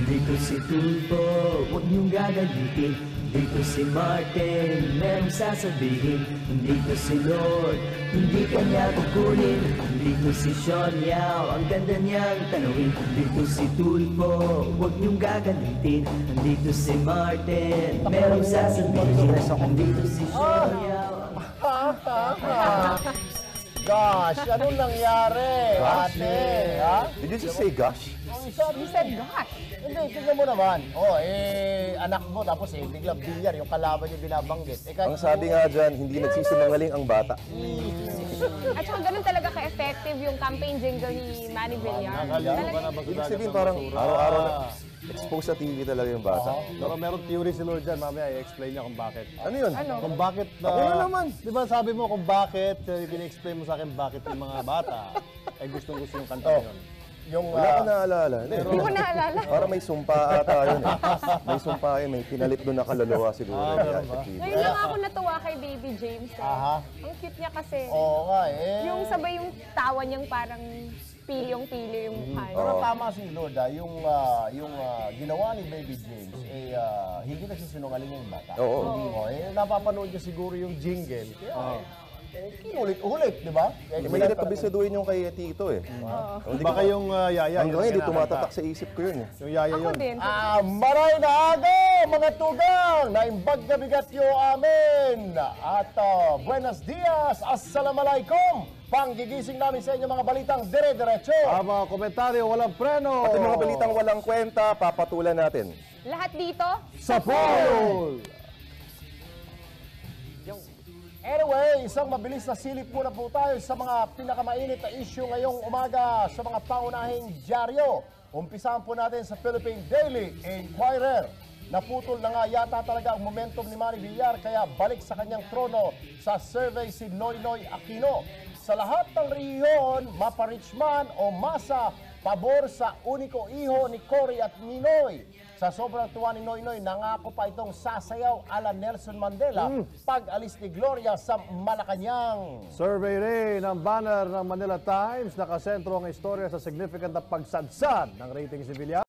Dito si Tulfo, huwag niyong gagalitin. Dito si Martin, merong sasabihin. Dito si Lord, hindi kanya kukunin. Dito si Sean Yao, ang ganda niyang tanawin. Dito si Tulfo, huwag niyong gagalitin. Dito si Martin, merong sasabihin. Dito si Sean Yao. Gosh, anong nangyari, ate? Ha? Did you just say gosh? He said gosh. Hindi, tignan mo naman. Anak mo, tapos biglang bilyar, yung kalaban niya binabanggit. Ang sabi nga dyan, hindi nagsisinungaling ang bata. At saka ganun talaga ka-effective yung campaign jingle ni Manny Villar. Ibig sabihin parang araw-araw na expose sa TV talaga yung bata. Pero meron theory si Lord dyan, mamaya i-explain niya kung bakit. Ano yun? Kung bakit Ako na naman. Di ba sabi mo kung bakit, pina-explain mo sa akin bakit yung mga bata ay gustong-gusto yung kanta yun. Wala ka naaalala. Hindi ko naalala. Parang may sumpa ata yun eh. May sumpa yun, may pinalit doon na kaluluwa siguro. Ngayon lang ako natuwa kay Baby James. Aha. Ang cute niya kasi. Oo nga eh. Yung sabay yung tawa niyang parang piliyong-pili yung mukha. Pero tama si Lord, yung ginawa ni Baby James, hindi na siya sinungaling yung bata. Oo. Napapanood niya siguro yung jingle. Kinulit-ulit, di ba? May hirap kabisaduhin yung kay Tito eh. Baka yung yaya. Hanggang ngayon, di tumatatak sa isip ko yun eh. Yung yaya Ako yun. din. Maray na aga, mga tugang! Naimbag na bigat yo amin! At buenos dias, assalamualaikum! Panggigising namin sa inyo mga balitang dire-diretso! Mga komentaryo, walang preno! At yung mga balitang walang kwenta, papatulan natin. Lahat dito, Sa pool! Anyway, isang mabilis na silip muna po tayo sa mga pinakamainit na issue ngayong umaga sa mga pangunahing dyaryo. Umpisahan po natin sa Philippine Daily Inquirer. Naputol na nga yata talaga ang momentum ni Manny Villar kaya balik sa kanyang trono sa survey si Noynoy Aquino. Sa lahat ng rehiyon, mapa-rich man o masa, pabor sa uniko iho ni Cory at Ninoy. Sa sobrang tuwa ni Noynoy, nangako pa itong sasayaw ala Nelson Mandela pag-alis ni Gloria sa Malacanang. Survey rin ng banner ng Manila Times, nakasentro ang istorya sa significant na pagsadsad ng ratings ni Villar.